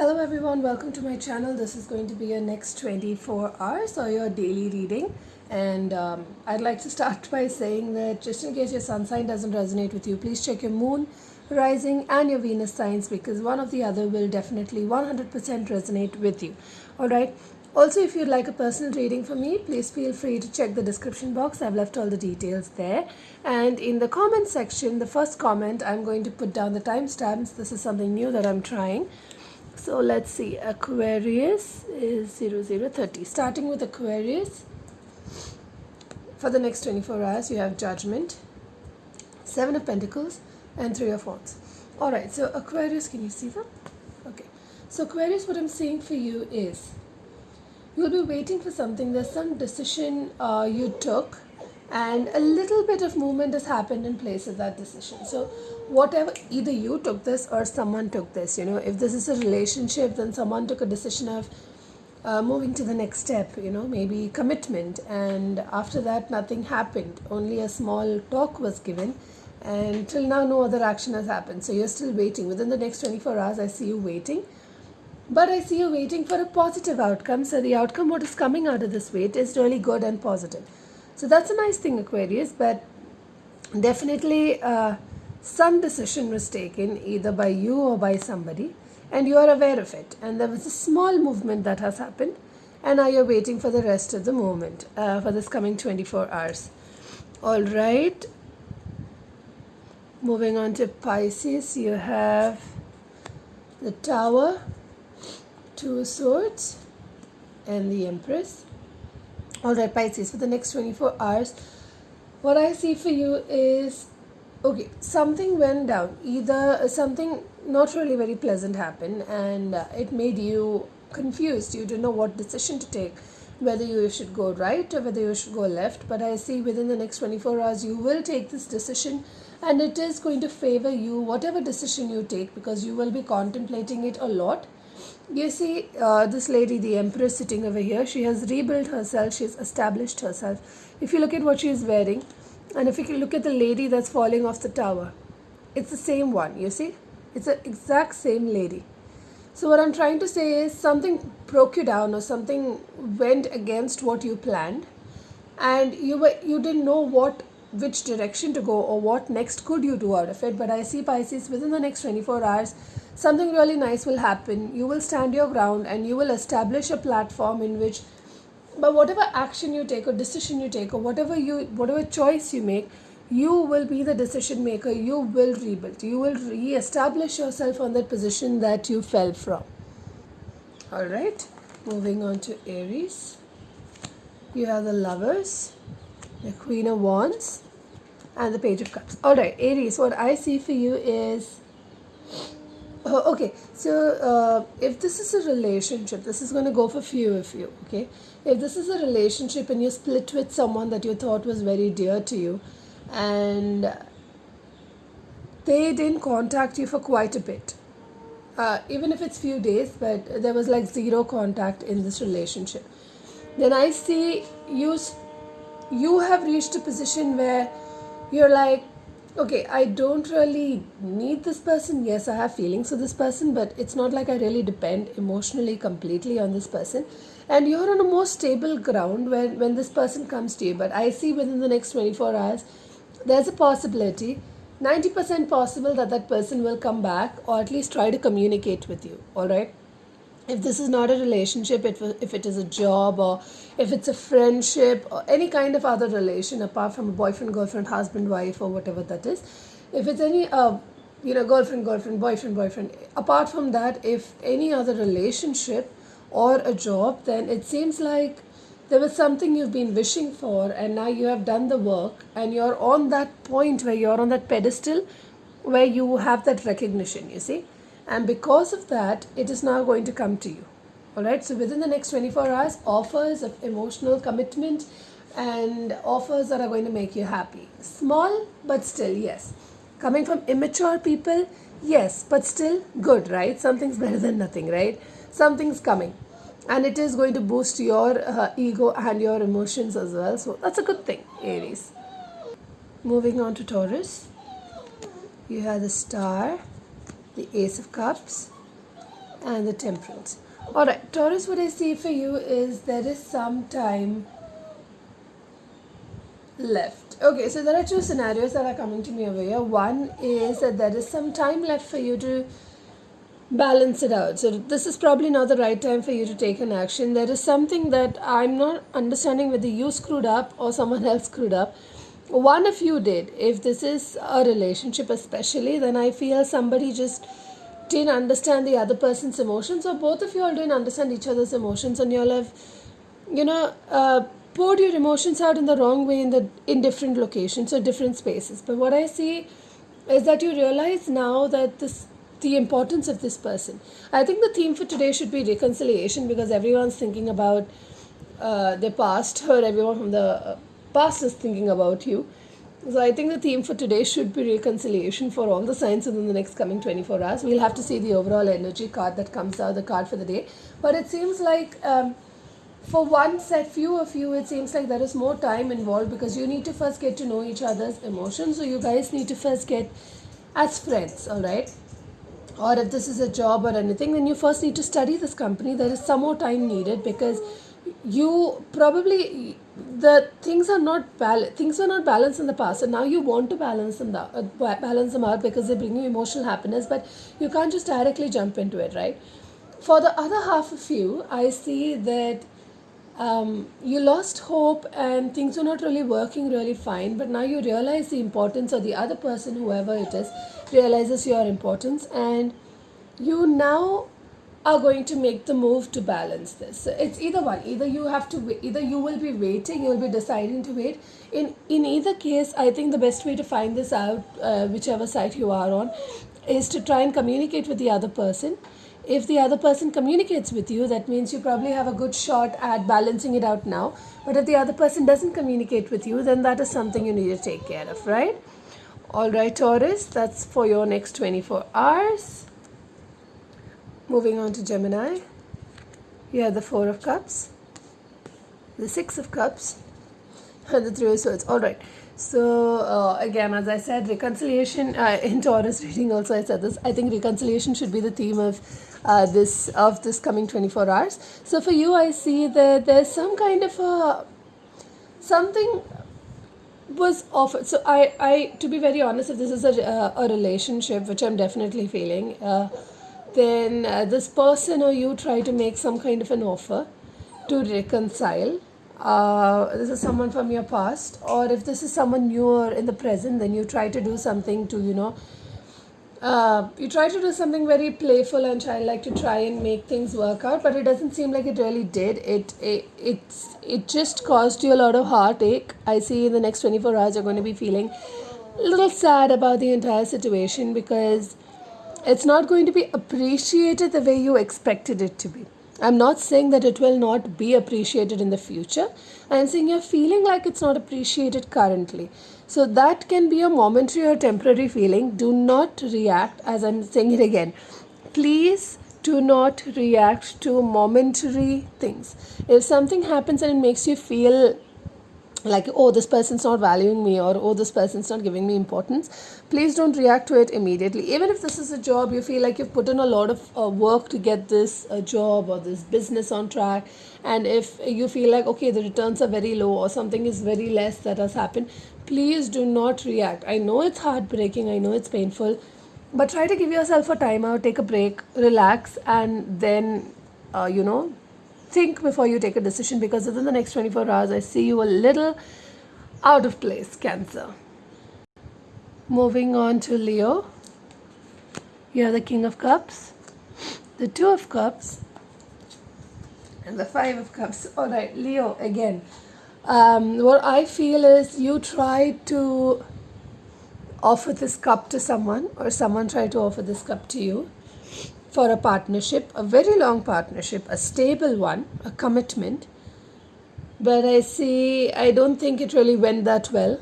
Hello everyone, welcome to my channel. This is going to be your next 24 hours or your daily reading. And I'd like to start by saying that just in case your sun sign doesn't resonate with you, please check your moon, rising and your Venus signs, because one of the other will definitely 100% resonate with you. Alright. Also, if you'd like a personal reading for me, please feel free to check the description box. I've left all the details there. And in the comment section, the first comment, I'm going to put down the timestamps. This is something new that I'm trying. So let's see, Aquarius is 0030. Starting with Aquarius, for the next 24 hours, you have Judgment, 7 of Pentacles, and 3 of Wands. Alright, so Aquarius, can you see them? Okay. So Aquarius, what I'm saying for you is, you'll be waiting for something. There's some decision you took, and a little bit of movement has happened in place of that decision. So whatever, either you took this or someone took this. If this is a relationship, then someone took a decision of moving to the next step, maybe commitment, and after that nothing happened. Only a small talk was given, and till now no other action has happened. So you're still waiting. Within the next 24 hours, I see you waiting. But I see you waiting for a positive outcome. So the outcome, what is coming out of this wait, is really good and positive. So that's a nice thing, Aquarius. But definitely some decision was taken either by you or by somebody, and you are aware of it. And there was a small movement that has happened. And now you're waiting for the rest of the movement for this coming 24 hours. All right. Moving on to Pisces, you have the Tower, 2 of Swords, and the Empress. Alright, Pisces, for the next 24 hours, what I see for you is, okay, something went down. Either something not really very pleasant happened, and it made you confused. You didn't know what decision to take, whether you should go right or whether you should go left. But I see within the next 24 hours, you will take this decision, and it is going to favor you, whatever decision you take, because you will be contemplating it a lot. You see this lady, the Empress, sitting over here. She has rebuilt herself. She's established herself. If you look at what she is wearing, and if you look at the lady that's falling off the tower, it's the same one, you see? It's the exact same lady. So what I'm trying to say is, something broke you down or something went against what you planned, and you didn't know which direction to go or what next could you do out of it. But I see, Pisces, within the next 24 hours, something really nice will happen. You will stand your ground, and you will establish a platform in which, by whatever action you take or decision you take or whatever choice you make, you will be the decision maker. You will rebuild. You will re-establish yourself on that position that you fell from. All right. Moving on to Aries. You have the Lovers, the Queen of Wands, and the Page of Cups. All right, Aries, what I see for you is, okay, so if this is a relationship, this is going to go for few of you, okay? If this is a relationship and you split with someone that you thought was very dear to you, and they didn't contact you for quite a bit, even if it's few days, but there was like zero contact in this relationship, then I see you have reached a position where you're like, okay, I don't really need this person. Yes, I have feelings for this person, but it's not like I really depend emotionally completely on this person. And you're on a more stable ground when this person comes to you. But I see within the next 24 hours, there's a possibility, 90% possible, that person will come back or at least try to communicate with you. All right. If this is not a relationship, if it is a job, or if it's a friendship or any kind of other relation apart from a boyfriend, girlfriend, husband, wife, or whatever that is, if it's any girlfriend, boyfriend, apart from that, if any other relationship or a job, then it seems like there was something you've been wishing for, and now you have done the work, and you're on that point where you're on that pedestal where you have that recognition, you see. And because of that, it is now going to come to you. Alright, so within the next 24 hours, offers of emotional commitment and offers that are going to make you happy. Small, but still, yes. Coming from immature people, yes, but still good, right? Something's better than nothing, right? Something's coming. And it is going to boost your ego and your emotions as well. So that's a good thing, Aries. Moving on to Taurus. You have the Star, the Ace of Cups, and the Temperance. Alright, Taurus, what I see for you is there is some time left. Okay, so there are two scenarios that are coming to me over here. One is that there is some time left for you to balance it out. So this is probably not the right time for you to take an action. There is something that I'm not understanding whether you screwed up or someone else screwed up. One of you did. If this is a relationship especially, then I feel somebody just didn't understand the other person's emotions, or both of you all didn't understand each other's emotions, and you all have, you know, poured your emotions out in the wrong way in different locations or different spaces. But what I see is that you realize now that the importance of this person. I think the theme for today should be reconciliation, because everyone's thinking about their past, or everyone from the past is thinking about you. So I think the theme for today should be reconciliation for all the signs within the next coming 24 hours. We'll have to see the overall energy card that comes out, the card for the day. But it seems like for one set few of you, it seems like there is more time involved, because you need to first get to know each other's emotions. So you guys need to first get as friends, all right? Or if this is a job or anything, then you first need to study this company. There is some more time needed, because you probably, the things are not things were not balanced in the past, and now you want to balance them out because they bring you emotional happiness, but you can't just directly jump into it, right? For the other half of you, I see that you lost hope and things were not really working really fine, but now you realize the importance, or the other person, whoever it is, realizes your importance, and you now are going to make the move to balance this. So it's either one. Either you have to, either you will be waiting, you will be deciding to wait. In either case, I think the best way to find this out, whichever site you are on, is to try and communicate with the other person. If the other person communicates with you, that means you probably have a good shot at balancing it out now. But if the other person doesn't communicate with you, then that is something you need to take care of, right? All right, Taurus, that's for your next 24 hours. Moving on to Gemini. You have the Four of Cups, the Six of Cups, and the Three of Swords. All right. So again, as I said, reconciliation in Taurus reading also I said this. I think reconciliation should be the theme of this coming 24 hours. So for you, I see that there's some kind of something was offered. So I to be very honest, if this is a relationship, which I'm definitely feeling, then this person or you try to make some kind of an offer to reconcile. This is someone from your past, or if this is someone newer in the present, then you try to do something to, you try to do something very playful and childlike to try and make things work out, but it doesn't seem like it really did. It just caused you a lot of heartache. I see in the next 24 hours you're going to be feeling a little sad about the entire situation, because it's not going to be appreciated the way you expected it to be. I'm not saying that it will not be appreciated in the future. I'm saying you're feeling like it's not appreciated currently. So that can be a momentary or temporary feeling. Do not react, as I'm saying it again. Please do not react to momentary things. If something happens and it makes you feel like, oh, this person's not valuing me, or oh, this person's not giving me importance, please don't react to it immediately. Even if this is a job, you feel like you've put in a lot of work to get this job or this business on track, and if you feel like, okay, the returns are very low or something is very less that has happened, please do not react. I know it's heartbreaking, I know it's painful, but try to give yourself a time out, take a break, relax, and then think before you take a decision, because within the next 24 hours, I see you a little out of place, Cancer. Moving on to Leo. You have the King of Cups, the Two of Cups, and the Five of Cups. All right, Leo, again. What I feel is you tried to offer this cup to someone, or someone tried to offer this cup to you for a partnership, a very long partnership, a stable one, a commitment. But I don't think it really went that well,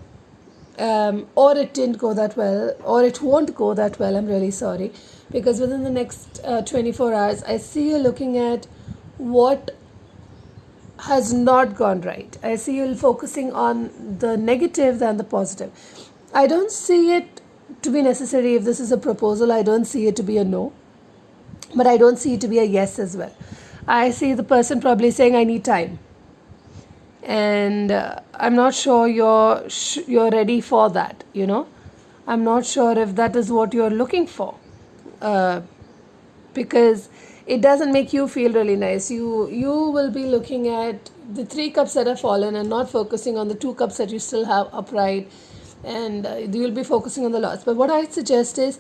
or it didn't go that well, or it won't go that well. I'm really sorry, because within the next 24 hours, I see you looking at what has not gone right. I see you focusing on the negative than the positive. I don't see it to be necessary. If this is a proposal, I don't see it to be a no. but I don't see it to be a yes as well. I see the person probably saying, I need time. And I'm not sure you're ready for that, you know. I'm not sure if that is what you're looking for. Uh, because it doesn't make you feel really nice. You will be looking at the 3 cups that have fallen and not focusing on the 2 cups that you still have upright, and you'll be focusing on the loss. But what I suggest is,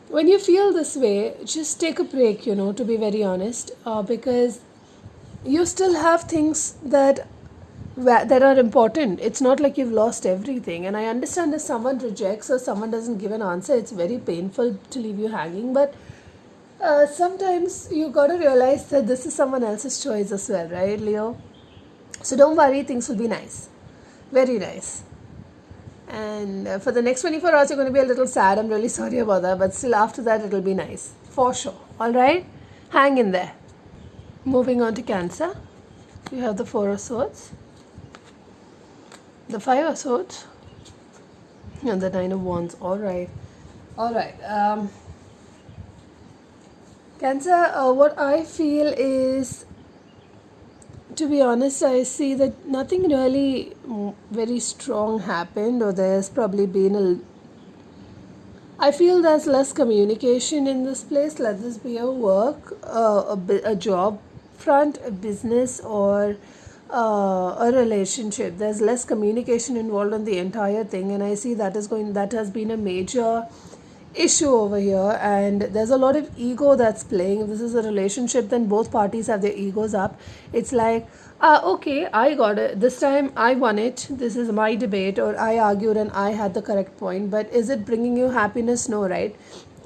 when you feel this way, just take a break, you know, to be very honest, because you still have things that are important. It's not like you've lost everything. And I understand if someone rejects or someone doesn't give an answer, it's very painful to leave you hanging. But sometimes you got to realize that this is someone else's choice as well, right, Leo? So don't worry, things will be nice. Very nice. And for the next 24 hours, you're going to be a little sad. I'm really sorry about that. But still, after that, it'll be nice. For sure. All right? Hang in there. Moving on to Cancer. You have the 4 of Swords, the 5 of Swords, and the 9 of Wands. All right. All right. Cancer, what I feel is, to be honest, I see that nothing really very strong happened, or there's probably been I feel there's less communication in this place. Let this be a work, a job front, a business, or a relationship. There's less communication involved in the entire thing, and I see that has been a major issue over here. And there's a lot of ego that's playing. If this is a relationship, then both parties have their egos up. It's like, okay, I got it this time, I won it, this is my debate, or I argued and I had the correct point. But is it bringing you happiness? No, right?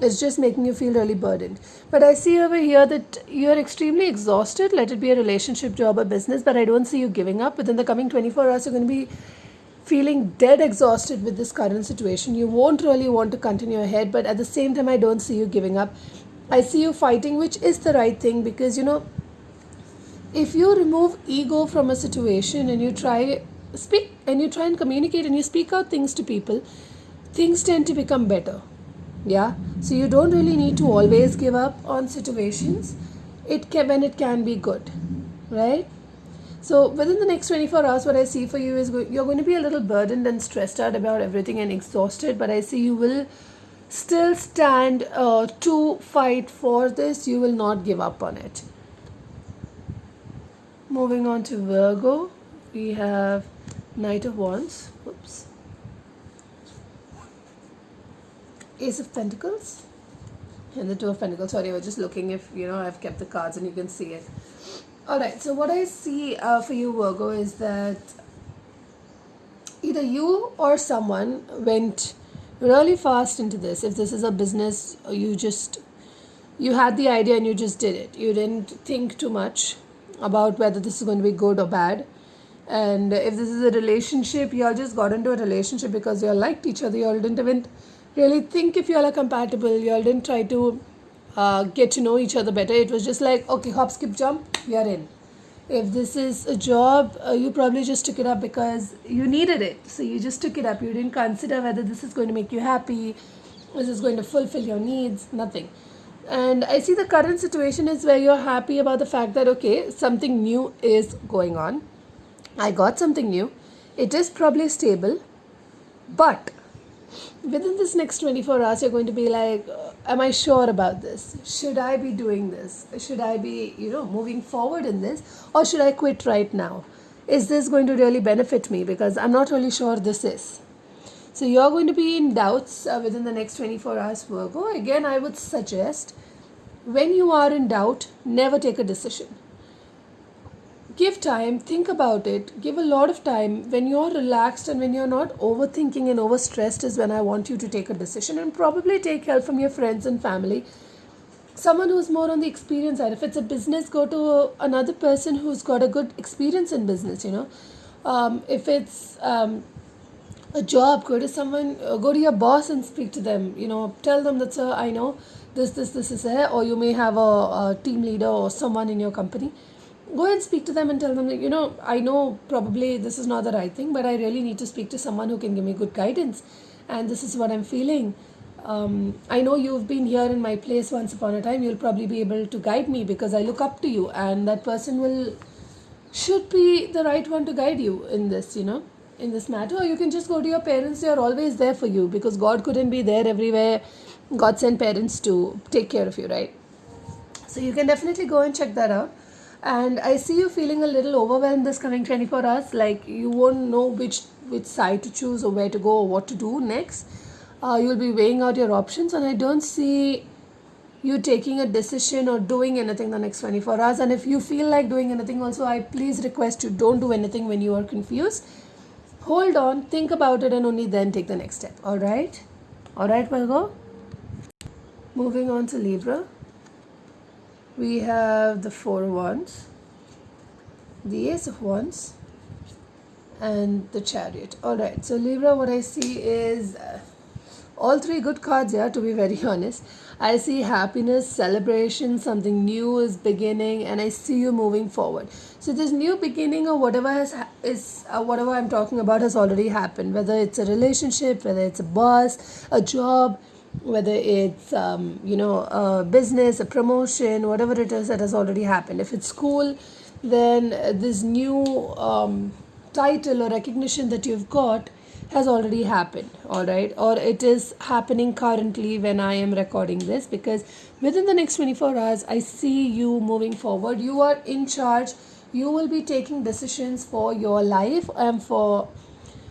It's just making you feel really burdened. But I see over here that you're extremely exhausted. Let it be a relationship, job, or business, but I don't see you giving up. Within the coming 24 hours, you're going to be feeling dead exhausted with this current situation. You won't really want to continue ahead, but at the same time, I don't see you giving up. I see you fighting, which is the right thing, because, you know, if you remove ego from a situation and you try and communicate and you speak out things to people, things tend to become better. Yeah, so you don't really need to always give up on situations. When it can be good, right? So within the next 24 hours, what I see for you is you're going to be a little burdened and stressed out about everything and exhausted, but I see you will still stand to fight for this. You will not give up on it. Moving on to Virgo, we have Knight of Wands. Oops. Ace of Pentacles and the 2 of Pentacles. Sorry, I was just looking if, you know, I've kept the cards and you can see it. Alright, so what I see for you, Virgo, is that either you or someone went really fast into this. If this is a business, you had the idea and you just did it. You didn't think too much about whether this is going to be good or bad. And if this is a relationship, you all just got into a relationship because you all liked each other. You all didn't even really think if you all are compatible. You all didn't try to get to know each other better. It was just like, okay, hop, skip, jump, we are in. If this is a job, you probably just took it up because you needed it. So you just took it up. You didn't consider whether this is going to make you happy, this is going to fulfill your needs, nothing. And I see the current situation is where you're happy about the fact that, okay, something new is going on. I got something new. It is probably stable, but within this next 24 hours, you're going to be like, am I sure about this? Should I be doing this? Should I be, moving forward in this? Or should I quit right now? Is this going to really benefit me? Because I'm not really sure this is. So you're going to be in doubts within the next 24 hours, Virgo. Again, I would suggest, when you are in doubt, never take a decision. Give time, think about it, give a lot of time. When you're relaxed and when you're not overthinking and overstressed is when I want you to take a decision, and probably take help from your friends and family. Someone who's more on the experience side. If it's a business, go to another person who's got a good experience in business, If it's a job, go to your boss and speak to them, tell them that, sir, I know this is there, or you may have a team leader or someone in your company. Go and speak to them and tell them that, I know probably this is not the right thing, but I really need to speak to someone who can give me good guidance, and this is what I'm feeling. I know you've been here in my place once upon a time. You'll probably be able to guide me because I look up to you, and that person should be the right one to guide you in this, in this matter. Or you can just go to your parents. They are always there for you because God couldn't be there everywhere. God sent parents to take care of you, right? So you can definitely go and check that out. And I see you feeling a little overwhelmed this coming 24 hours, like you won't know which side to choose or where to go or what to do next. You'll be weighing out your options, and I don't see you taking a decision or doing anything the next 24 hours. And if you feel like doing anything also, I please request you don't do anything when you are confused. Hold on, think about it, and only then take the next step. All right, Virgo. Moving on to Libra, we have the Four of Wands, the Ace of Wands, and the Chariot. All right, so Libra, what I see is all three good cards here, to be very honest. I see happiness, celebration, something new is beginning, and I see you moving forward. So this new beginning or whatever whatever I'm talking about has already happened. Whether it's a relationship, whether it's a boss, a job, whether it's a business, a promotion, whatever it is that has already happened. If it's school, then this new title or recognition that you've got has already happened, all right, or it is happening currently when I am recording this, because within the next 24 hours I see you moving forward. You are in charge. You will be taking decisions for your life, and for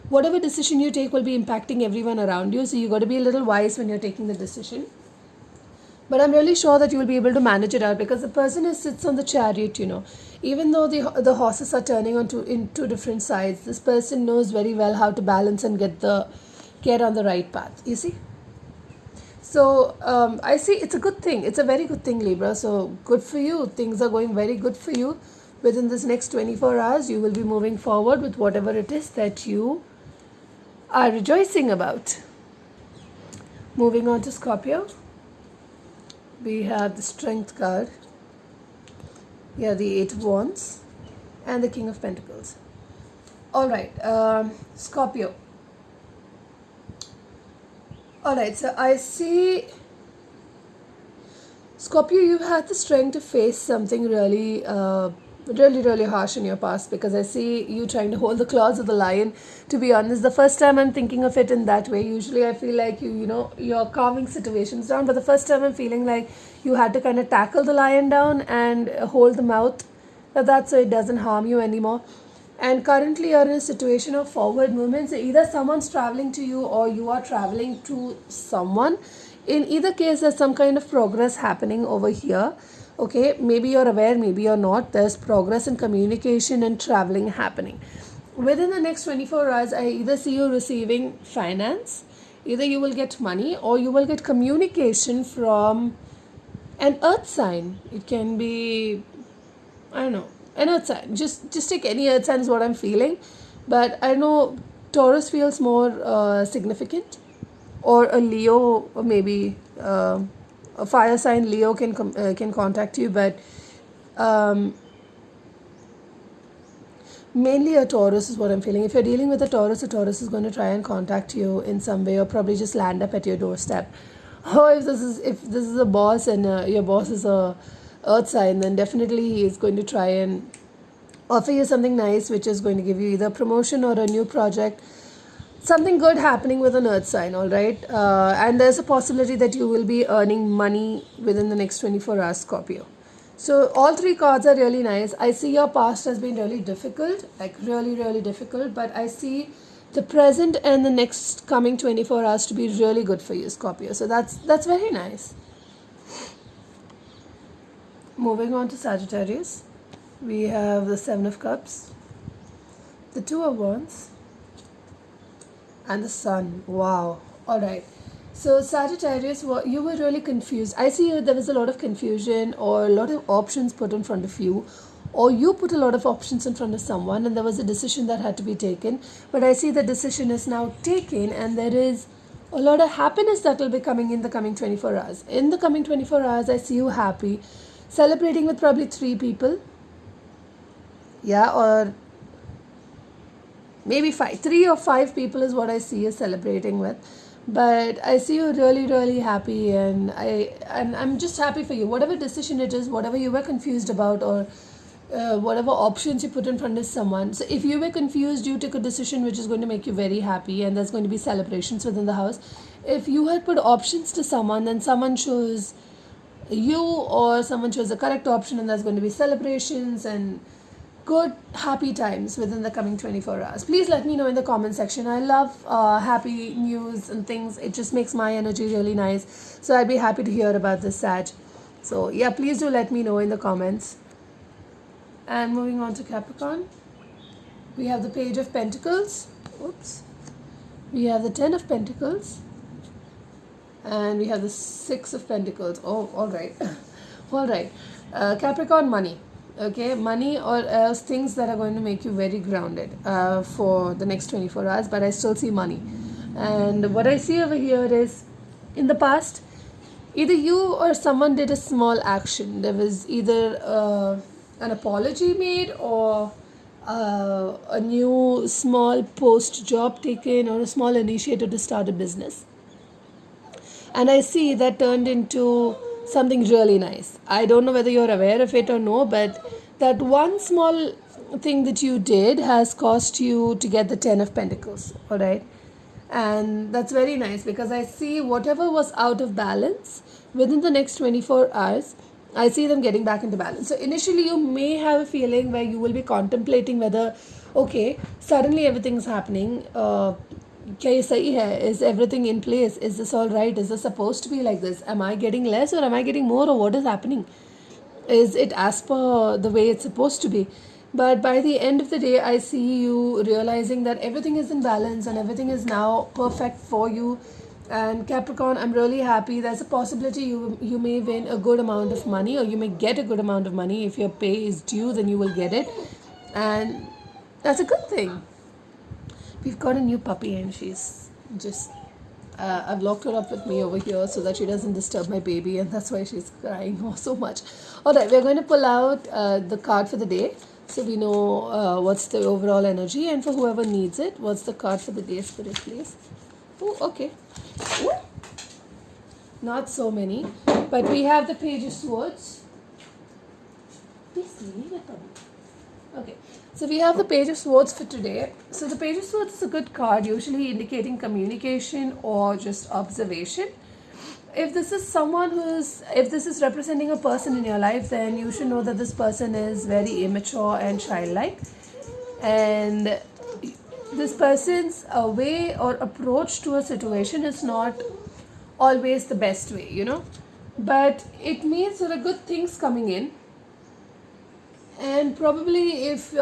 whatever decision you take will be impacting everyone around you. So you got to be a little wise when you're taking the decision. But I'm really sure that you will be able to manage it out, because the person who sits on the chariot, even though the horses are turning in two different sides, this person knows very well how to balance and get on the right path. You see? So I see it's a good thing. It's a very good thing, Libra. So good for you. Things are going very good for you. Within this next 24 hours, you will be moving forward with whatever it is that you are rejoicing about. Moving on to Scorpio, we have the Strength card. We have the Eight of Wands and the King of Pentacles. All right, Scorpio. All right, so I see, Scorpio, you've had the strength to face something really really harsh in your past, because I see you trying to hold the claws of the lion. To be honest, the first time I'm thinking of it in that way. Usually I feel like you're calming situations down, but the first time I'm feeling like you had to kind of tackle the lion down and hold the mouth, that's so it doesn't harm you anymore. And currently you're in a situation of forward movement. So either someone's traveling to you or you are traveling to someone. In either case, there's some kind of progress happening over here. Okay, maybe you're aware, maybe you're not. There's progress in communication and traveling happening. Within the next 24 hours, I either see you receiving finance, either you will get money, or you will get communication from an earth sign. It can be, I don't know, an earth sign. Just take any earth sign is what I'm feeling. But I know Taurus feels more significant, or a Leo, or maybe a fire sign. Leo can contact you, but mainly a Taurus is what I'm feeling. If you're dealing with a Taurus is going to try and contact you in some way, or probably just land up at your doorstep. Or if this is a boss and your boss is a earth sign, then definitely he is going to try and offer you something nice, which is going to give you either promotion or a new project. Something good happening with an earth sign, all right? And there's a possibility that you will be earning money within the next 24 hours, Scorpio. So all three cards are really nice. I see your past has been really difficult, like really, really difficult. But I see the present and the next coming 24 hours to be really good for you, Scorpio. So that's very nice. Moving on to Sagittarius, we have the Seven of Cups, the Two of Wands, and the Sun. Wow. All right. So Sagittarius, you were really confused. I see there was a lot of confusion, or a lot of options put in front of you, or you put a lot of options in front of someone, and there was a decision that had to be taken. But I see the decision is now taken, and there is a lot of happiness that will be coming in the coming 24 hours. In the coming 24 hours, I see you happy, celebrating with probably 3 people. Yeah, or maybe 5. 3 or 5 people is what I see you celebrating with. but I see you really, really happy, and I'm just happy for you. Whatever decision it is, whatever you were confused about, or whatever options you put in front of someone. So if you were confused, you took a decision which is going to make you very happy, and there's going to be celebrations within the house. If you had put options to someone, then someone chose you, or someone chose the correct option, and there's going to be celebrations and good happy times within the coming 24 hours. Please let me know in the comment section. I love happy news and things. It just makes my energy really nice, so I'd be happy to hear about this, Sag. So yeah, please do let me know in the comments. And moving on to Capricorn, we have the Page of Pentacles. Oops. We have the Ten of Pentacles, and we have the Six of Pentacles. Oh, all right. All right. Capricorn, money. Okay, money, or else things that are going to make you very grounded for the next 24 hours, but I still see money. And what I see over here is, in the past, either you or someone did a small action. There was either an apology made, or a new small post job taken, or a small initiative to start a business. And I see that turned into something really nice. I don't know whether you're aware of it or no, but that one small thing that you did has cost you to get the Ten of Pentacles, all right? And that's very nice, because I see whatever was out of balance within the next 24 hours, I see them getting back into balance. So initially you may have a feeling where you will be contemplating whether, okay, suddenly everything's happening. क्या ये सही है? Is everything in place? Is this all right? Is this supposed to be like this? Am I getting less, or am I getting more, or what is happening? Is it as per the way it's supposed to be? But by the end of the day, I see you realizing that everything is in balance and everything is now perfect for you. And Capricorn, I'm really happy. There's a possibility you may win a good amount of money, or you may get a good amount of money. If your pay is due, then you will get it, and that's a good thing. We've got a new puppy, and she's just I've locked her up with me over here so that she doesn't disturb my baby, and that's why she's crying so much. Alright, we're going to pull out the card for the day, so we know what's the overall energy, and for whoever needs it, what's the card for the day, Spirit, please? Oh, okay. Ooh. Not so many, but we have the Page of Swords. Please leave it. Okay, so we have the Page of Swords for today. So the Page of Swords is a good card, usually indicating communication or just observation. If this is if this is representing a person in your life, then you should know that this person is very immature and childlike. And this person's way or approach to a situation is not always the best way, But it means there are good things coming in. And probably if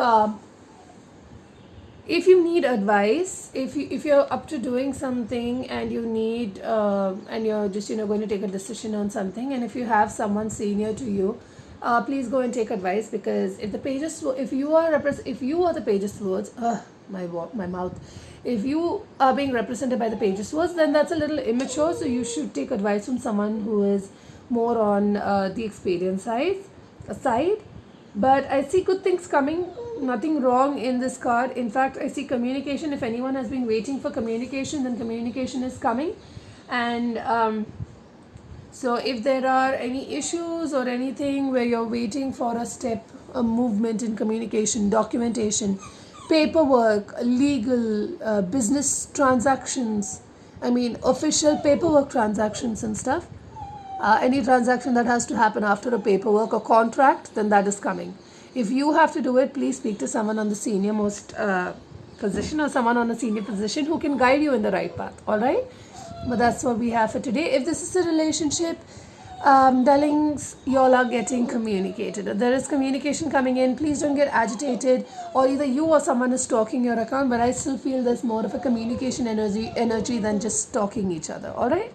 you need advice, if you're up to doing something and you need and you're just going to take a decision on something, and if you have someone senior to you, please go and take advice, because if you are the Page of Swords, my mouth, if you are being represented by the Page of Swords, then that's a little immature, so you should take advice from someone who is more on the experience side. But I see good things coming, nothing wrong in this card. In fact, I see communication. If anyone has been waiting for communication, then communication is coming. And so if there are any issues or anything where you're waiting for a movement in communication, documentation, paperwork, legal, business transactions, official paperwork transactions and stuff, any transaction that has to happen after a paperwork or contract, then that is coming. If you have to do it, please speak to someone on the senior most position, or someone on a senior position who can guide you in the right path. All right, but that's what we have for today. If this is a relationship, darlings, y'all are getting communicated. There is communication coming in. Please don't get agitated, or either you or someone is stalking your account, but I still feel there's more of a communication energy than just stalking each other. All right.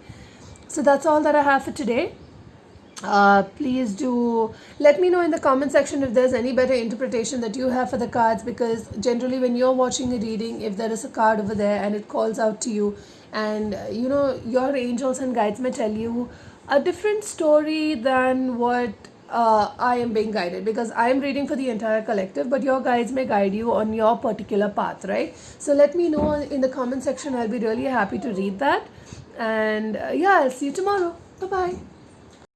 So that's all that I have for today. Please do let me know in the comment section if there's any better interpretation that you have for the cards, because generally when you're watching a reading, if there is a card over there and it calls out to you, and your angels and guides may tell you a different story than what I am being guided, because I am reading for the entire collective, but your guides may guide you on your particular path, right? So let me know in the comment section. I'll be really happy to read that. And yeah, I'll see you tomorrow. Bye bye.